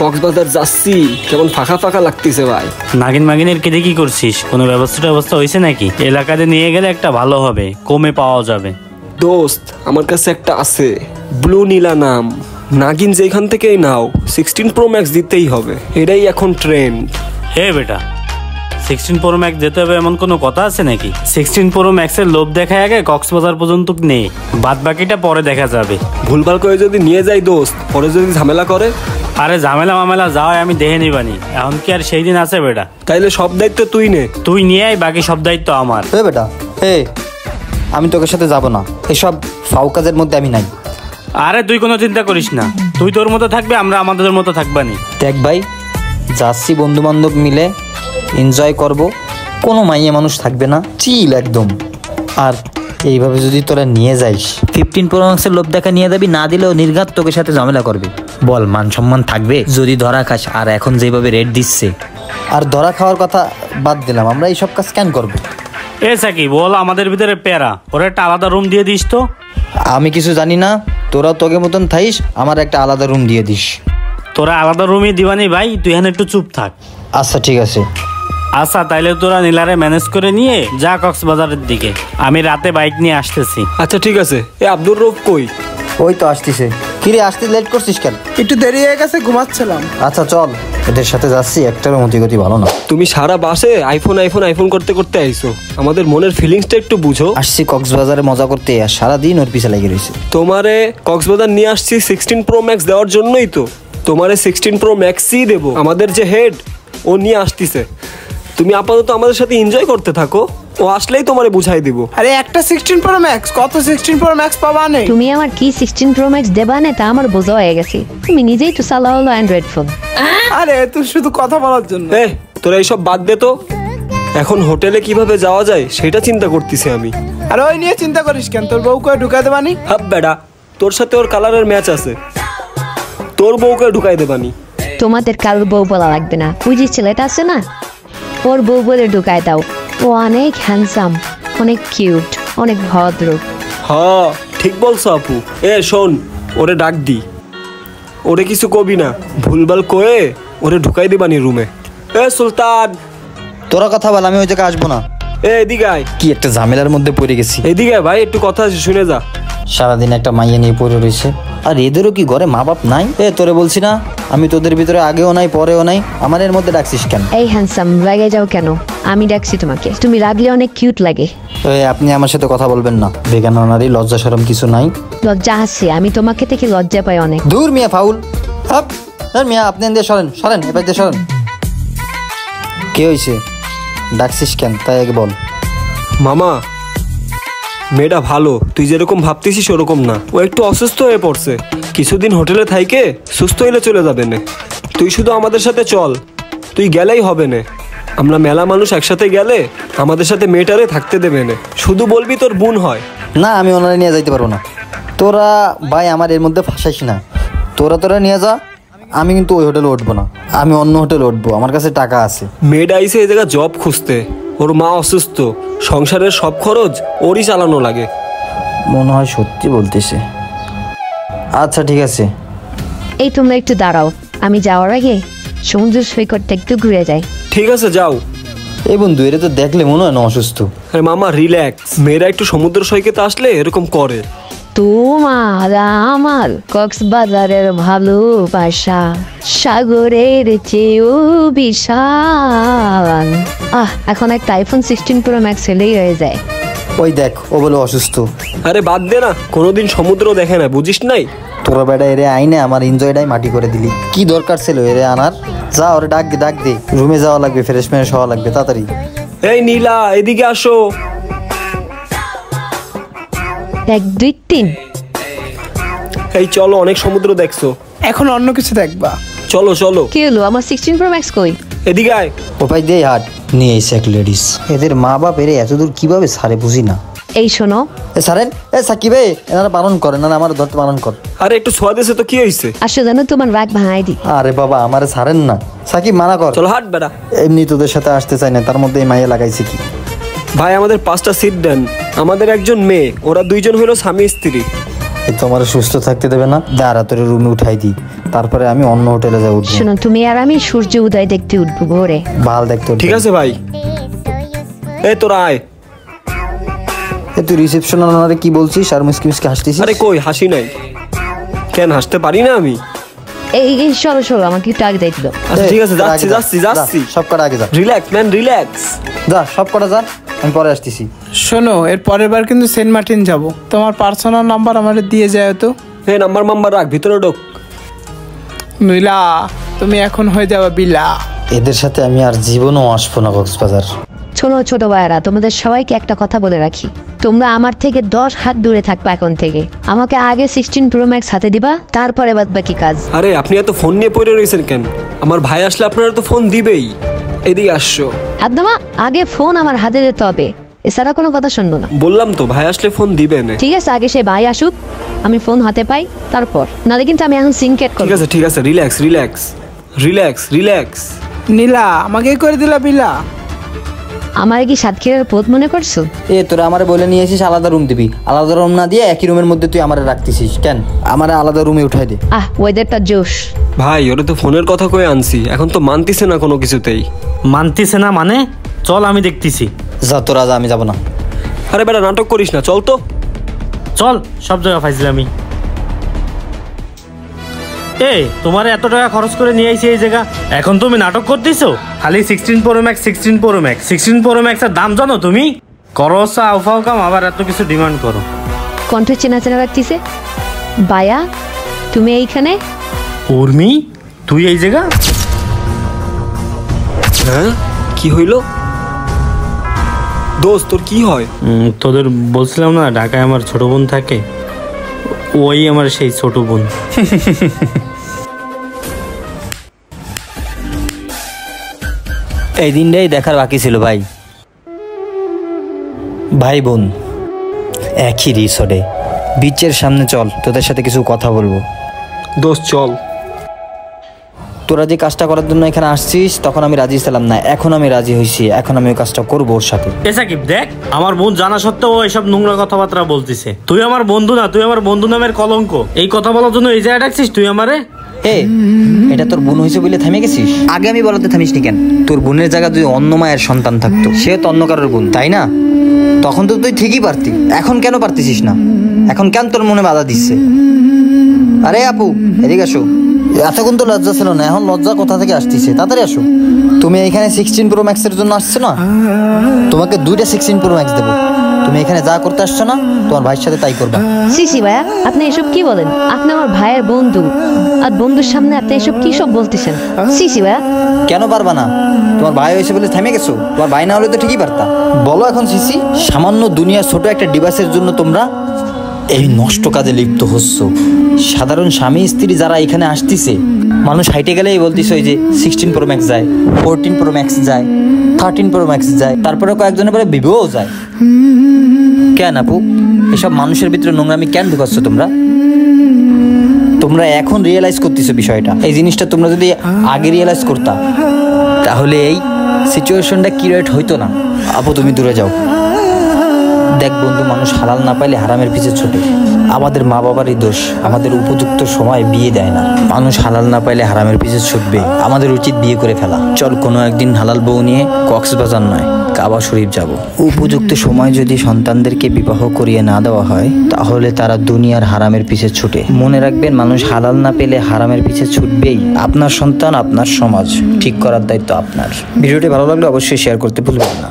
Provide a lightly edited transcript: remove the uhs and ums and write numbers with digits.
কক্সবাজার যাচ্ছি, কেমন ফাঁকা ফাঁকা লাগতেছে ভাই। নাগিন মাগিনের কেটে কি করছিস? কোনো ব্যবস্থা হয়েছে নাকি? এলাকাতে নিয়ে গেলে একটা ভালো হবে, কমে পাওয়া যাবে। দোস্ত আমার কাছে একটা আছে, ব্লু নীলা নাম। নাগিন যেখান থেকেই নাও 16 Pro Max দিতেই হবে, এটাই এখন ট্রেন্ড। হে বেটা, 16 Pro Max যেতে হবে এমন কোনো কথা আছে নাকি? 16 Pro Max এর লোভ দেখা আগে কক্সবাজার পর্যন্ত নেই, বাদ বাকিটা পরে দেখা যাবে। ভুলভাল করে যদি নিয়ে যাই দোস্ত, পরে যদি ঝামেলা করে। আরে ঝামেলা মামেলা যাও, আমি দেখে নিবানি। এখন কি আর সেই দিন আছে বেটা? তাইলে সব দায়িত্ব তুই নে। তুই নিয়ে আয়, বাকি সব দায়িত্ব আমার। বেটা আমি তোকে সাথে যাব না, এসব ফাউ কাজের মধ্যে আমি নাই। আরে তুই কোনো চিন্তা করিস না, তুই তোর মতো থাকবে, আমরা আমাদের মতো থাকবানি। দেখ ভাই, যাচ্ছি বন্ধু বান্ধব মিলে, এনজয় করব, কোনো মাইয়া মানুষ থাকবে না, চিল একদম। আর এইভাবে যদি তোরা নিয়ে যাইস, 15 Pro Max লোভ দেখা নিয়ে যাবি, না দিলেও নির্ঘাত তোকে সাথে ঝামেলা করবে। বল মান সম্মান থাকবে যদি ধরা খাস? আর এখন যেভাবে রেট দিচ্ছে, আর ধরা খাওয়ার কথা বাদ দিলাম, আমরা এইসব কাজ কেন করবো? এ সাকি বল, আমাদের ভিতরে প্যারা, ওরা একটা আলাদা রুম দিয়ে দিস তো। আমি কিছু জানি না, তোরা তোকে মতন থাইস, আমার একটা আলাদা রুম দিয়ে দিস। তোরা আলাদা রুমই দিবানি ভাই, তুই এখানে একটু চুপ থাক। আচ্ছা ঠিক আছে। আচ্ছা তাইলে তোরা নীলারে ম্যানেজ করে নিয়ে যা কক্সবাজারের দিকে, আমি রাতে বাইক নিয়ে আসতেছি। আচ্ছা ঠিক আছে। এ আব্দুর রৌফ কই? ওই তো আসতেছে। কিরে আসতে লেট করছিস কেন? একটু দেরি হয়ে গেছে, ঘুমাচ্ছিলাম। আচ্ছা চল, এদের সাথে যাচ্ছি, একটারও মতিগতি ভালো না। তুমি সারা বাসে আইফোন আইফোন আইফোন করতে করতে আইছো, আমাদের মনের ফিলিংসটা একটু বুঝো। আসছি কক্সবাজারে মজা করতে, আর সারাদিন ওর পিছে লেগে রয়েছে। তোমারে কক্সবাজার নিয়ে আসছি 16 Pro Max দেওয়ার জন্যই তো। তোমারে 16 Pro Maxই দেবো। আমাদের যে হেড, ও নিয়ে আসতেছে। তুমি আপাতত আমাদের সাথে এনজয় করতে থাকো, ও আসলেই তোমারে বুঝাই দিব। আরে একটা 16 Pro Max, কত 16 Pro Max পাবা নেই? তুমি আমার কি 16 Pro Max দেবা না তা আমার বোঝা হয়ে গেছে। তুমি নিজেই তো চালাও হলো অ্যান্ড্রয়েড ফোন। আরে তুই শুধু কথা বলার জন্য। তোরা এইসব বাদ দে তো, এখন হোটেলে কিভাবে যাওয়া যায় সেটা চিন্তা করতেছি আমি। আর ওই নিয়ে চিন্তা করিস কেন, তোর বউকে ঢুকাই দেবানি। হাব বেড়া, তোর সাথে ওর কালারের ম্যাচ আছে, তোর বউকে ঢুকাই দেবানি। তোমাদের কারোর বউ বলা লাগবে না, ওই যে ছেলেটা আছে না, ওর বউ বলে ঢুকায় দাও। ও অনেক হ্যান্ডসাম, অনেক কিউট, অনেক ভদ্র। হ্যাঁ ঠিক বলছো আপু। শোন, ওরে ডাক দি, ওরে কিছু কবি না, ভুলভাল কয়ে ওরে ঢুকাই দিবানি রুমে। সুলতান, তোরা কথা বল, আমি ওই জায়গায় আসবো না। এদিকে আয়। কি একটা ঝামেলার মধ্যে পড়ে গেছি। এদিকে ভাই, একটু কথা আছে, শুনে যা। সারাদিন একটা মাইয়া নিয়ে পড়ে রয়েছে, আর এদেরও কি ঘরে মা বাপ নাই? তোরে বলছি না, আমি তোদের ভিতরে আগেও নাই পরেও নাই, আমার এর মধ্যে ডাকছিস কেন? এই হ্যান্ডসাম, রাগে যাও কেন? আমি ডাকছি তোমাকে, তুমি রাগলে অনেক কিউট লাগে। আপনি আমার সাথে কথা বলবেন না, বেগানা নারী, লজ্জা শরম কিছু নাই? লজ্জা আছে, আমি তোমাকে থেকে লজ্জা পাই অনেক। দূর মিয়া ফাউল। মিয়া আপনি দিয়ে সরেন সরেন, এবার দিয়ে সরেন। কে হয়েছে? ডাকছিস কেন তাই আগে বল। মামা, মেয়েটা ভালো, তুই যেরকম ভাবতেছিস ওরকম না। ও একটু অসুস্থ হয়ে পড়ছে, কিছুদিন হোটেলে থাইকে সুস্থ হইলে চলে যাবে না। তুই শুধু আমাদের সাথে চল, তুই গেলেই হবে না। আমরা মেলা মানুষ একসাথে গেলে আমাদের সাথে মেয়েটারে থাকতে দেবে না। শুধু বলবি তোর বোন হয়। না, আমি ওনারা নিয়ে যাইতে পারবো না। তোরা ভাই আমার এর মধ্যে ফাঁসাইস না, তোরা নিয়ে যা। আমি কিন্তু ওই হোটেলে উঠবো না, আমি অন্য হোটেলে উঠবো, আমার কাছে টাকা আছে। মেয়েটা আইসে এই জায়গায় জব খুঁজতে, ওর মা অসুস্থ, সংসারের সব খরচ ওরই চালানো লাগে। মনে হয় সত্যি বলতেছে। আচ্ছা ঠিক আছে। এই তোমরা একটু দাঁড়াও, আমি যাওয়ার আগে সমুদ্র সৈকতটা একটু ঘুরে যাই। ঠিক আছে যাও। এই বন্ধু, এটা তো দেখলে মনে হয় না অসুস্থ। আরে মামা রিল্যাক্স, মেয়েরা একটু সমুদ্র সৈকতে আসলে এরকম করে। তোমার আমার কক্সবাজারের ভালোবাসা সাগরের চেয়েও বিশাল। এখন একটা আইফোন 16 Pro Max হলেই হয়ে যায়। ওই দেখ, ও বলে অসুস্থ। আরে বাদ দে না, কোনোদিন সমুদ্র দেখে না, বুঝিস নাই? তোরা বেটা এরে আইনে আমার এনজয়টাই মাটি করে দিলি। কি দরকার ছিল এরে আনার? যা, ওরে ডাক দে, রুমে যাওয়া লাগবে, ফ্রেশ হওয়া লাগবে, তাড়াতাড়ি। এই নীলা, এদিকে আসো। 1 2 3। এই চলো, অনেক সমুদ্র দেখছো, এখন অন্য কিছু দেখবা। চলো চলো। কি হলো, আমার 16 Pro Max কই? এদিকে আয়। ওপাই দিয়ে হাট নিয়ে এসে এক লেডিস। এদের মা বাপ এরে এতদূর কিভাবে ছাড়ে বুঝি না। এই শোনো, সারেন, সাকিব, এনারা পালন করে না, আমার ধরতে পালন কর। আরে একটু ছোঁয়া দিয়েছে তো কি হয়েছে? আসো জানো তোমার রাগ ভাঙাই দি। আরে বাবা, আমারে ছাড়েন না, সাকিব মানা কর। চলো হাট বেড়া। এমনি তোদের সাথে আসতে চাই না, তার মধ্যে এই মাইয়া লাগাইছে কি? ভাই আমাদের 5টা সিট দেন, আমাদের একজন মেয়ে, ওরা 2জন হলো স্বামী স্ত্রী। এই তো আমার সুস্থ থাকতে দেবে না, দাঁড়া তোর রুমে উঠাই দি, তারপরে আমি অন্য হোটেলে যাই উঠবো। শোনো, তুমি আর আমি সূর্য উদয় দেখতে উঠবো ভোরে। ভাল দেখতে উঠবো। ঠিক আছে ভাই, এই তোরা আয়। এ তুই রিসেপশন ওনারে কি বলছিস আর মুসকি মুসকি হাসতেছিস? আরে কই হাসি নাই, কেন হাসতে পারি না আমি? এই চলো চলো, আমাকে একটু আগে দেখলো। আচ্ছা ঠিক আছে, তোরা যাচ্ছি আগে যা, যাচ্ছি যা, যাচ্ছি। সব কটা আগে যা, রিল্যাক্স ম্যান, রিল্যাক্স। যা সব কটা যা, আমি পরে আসতেছি। শোনো, এর পরের বার কিন্তু সেন্ট মার্টিন যাব, তোমার পার্সোনাল নাম্বার আমাদের দিয়ে যায় তো। এই নাম্বার রাখ, ভিতরে ঢোক। বিলা, তুমি এখন হয়ে যাবে বিলা। এদের সাথে আমি আর জীবনও আসবো না কক্সবাজার। শোনো ছোট ভাইয়েরা, তোমাদের সবাইকে একটা কথা বলে রাখি, তোমরা আমার থেকে 10 হাত দূরে থাকবা এখন থেকে। আমাকে আগে 16 প্রো ম্যাক্স হাতে দিবা, তারপরে বাদ বাকি কাজ। আরে আপনি এত ফোন নিয়ে পড়ে রয়েছেন কেন? আমার ভাই আসলে আপনারা তো ফোন দিবেই। এদিকে আসছো। একদমা আগে ফোন আমার হাতে দিতে হবে, এছাড়া কোনো কথা শুনবো না। বললাম তো ভাই আসলে ফোন দিবেন। ঠিক আছে, আগে সে ভাই আসুক, আমি ফোন হাতে পাই, তারপর নালে কিন্তু আমি এখন সিনকেট ঠিক করব। আছে ঠিক আছে, রিল্যাক্স রিল্যাক্স রিল্যাক্স রিল্যাক্স। নীলা, আমাকে করে দিলা বিলা। আমার কি সাতক্ষীরার পথ মনে করছো? এ তোরা আমারে বলে নিয়ে এসিস আলাদা রুম দিবি, আলাদা রুম না দিয়ে একই রুমের মধ্যে তুই আমারে রাখতেছিস কেন? আমারে আলাদা রুমে উঠাই দে। ওয়েদারটা জোশ। ভাই ওরে তো ফোনের কথা কয়ে আনছি, এখন তো মানতিছে না কোনো কিছুতেই। মানতিছে না মানে? চল আমি দেখতেছি। যা তোরা যা, আমি যাবো না। আরে বেটা নাটক করিস না, চল তো। চল, সব জায়গা ফাইজলামি। তোমার এত টাকা খরচ করে নিয়ে আইছি এই জায়গা, এখন তুমি নাটক করতেছো? খালি 16 pro max 16 pro max 16 pro ম্যাক্সের দাম জানো তুমি? করো আউফাও কাম, আবার এত কিছু ডিমান্ড করো। কণ্ঠ চেনা চেনা রাখতিছে। বায়া, তুমি এইখানে? উর্মি, তুই এই জায়গা? হ্যাঁ কি হইল? দোস্ত তোর কি হয়? তোদের বলছিলাম না ঢাকায় আমার ছোট বোন থাকে, ওই আমার সেই ছোট বোন। এই দিনটাই দেখার বাকি ছিল ভাই। ভাই বোন একই রিসোর্টে, বিচের সামনে চল, তোদের সাথে কিছু কথা বলবো। দোস্ত চল। তোরা যে কাজটা করার জন্য এখানে আসছিস তখন আমি রাজি ছিলাম না, এখন আমি রাজি হয়েছি, এখন আমি ওই কাজটা করবো ওর সাথে। এ সাকিব দেখ, আমার বোন জানা সত্ত্বেও এসব নোংরা কথাবার্তা বলতিছে। তুই আমার বন্ধু না, তুই আমার বন্ধু নামের কলঙ্ক। এই কথা বলার জন্য এই জায়গায় ডাকছিস তুই আমারে? এটা তোর বোন হয়েছে বলে থামে গেছিস? আগে আমি বলাতে থামিস নি কেন? তোর বোনের জায়গা যদি অন্য মায়ের সন্তান থাকতো, সে তো অন্য কারোর বোন, তাই না? তখন তো তুই ঠিকই পারতি, এখন কেন পারতিস না? এখন কেন তোর মনে বাধা দিচ্ছে? আরে আপু এদিকে আসো। এতক্ষণ তো লজ্জা ছিল না, এখন লজ্জা কোথা থেকে আসতেছে? তাড়াতাড়ি আসো। তুমি এখানে 16 প্রো ম্যাক্সের জন্য আসছো না? তোমাকে 2টা 16 প্রো ম্যাক্স দেবো। তুমি এখানে যা করতে আসছো না, তোমার ভাইয়ের সাথে তাই করবা। সিসি ভাইয়া, আপনি এসব কি বলেন? আপনি আমার ভাইয়ের বন্ধু, আর বন্ধুর সামনে আপনি এসব কি সব বলতেছেন? সিসি ভাইয়া, কেন পারবা না? তোমার ভাই হয়েছে বলে থেমে গেছো? তোমার ভাই না হলে তো ঠিকই পারতা। বলো এখন সিসি, সামান্য দুনিয়ার ছোট একটা ডিভাইসের জন্য তোমরা এই নষ্ট কাজে লিপ্ত হচ্ছ। সাধারণ স্বামী স্ত্রী যারা এখানে আসতেছে, মানুষ হাইটে গেলেই বলতেছে ওই যে 16 প্রো ম্যাক্স যায়, 14 প্রো ম্যাক্স যায়, 13 প্রো ম্যাক্স যায়, তারপরে কয়েকজনের পরে ভিভোও যায়। কেন আপু এসব মানুষের ভিতরে নোংরামি কেন ঢুকাচ্ছ তোমরা? তোমরা এখন রিয়েলাইজ করতেছো বিষয়টা। এই জিনিসটা তোমরা যদি আগে রিয়েলাইজ করতা তাহলে এই সিচুয়েশনটা ক্রিয়েট হইতো না। আপু তুমি দূরে যাও। দেখ বন্ধু, মানুষ হালাল না পাইলে হারামের পিছে ছোটে। আমাদের মা বাবারই দোষ, আমাদের উপযুক্ত সময় বিয়ে দেয় না। মানুষ হালাল না পাইলে হারামের পিছে ছুটবে, আমাদের উচিত বিয়ে করে ফেলা। চল কোনো একদিন হালাল বউ নিয়ে কক্সবাজার নয় কাবা শরীফ যাব। উপযুক্ত সময় যদি সন্তানদেরকে বিবাহ করিয়ে না দেওয়া হয় তাহলে তারা দুনিয়ার হারামের পিছে ছুটে। মনে রাখবেন, মানুষ হালাল না পেলে হারামের পিছে ছুটবেই। আপনার সন্তান, আপনার সমাজ ঠিক করার দায়িত্ব আপনার। ভিডিওটি ভালো লাগলে অবশ্যই শেয়ার করতে ভুলবেন না।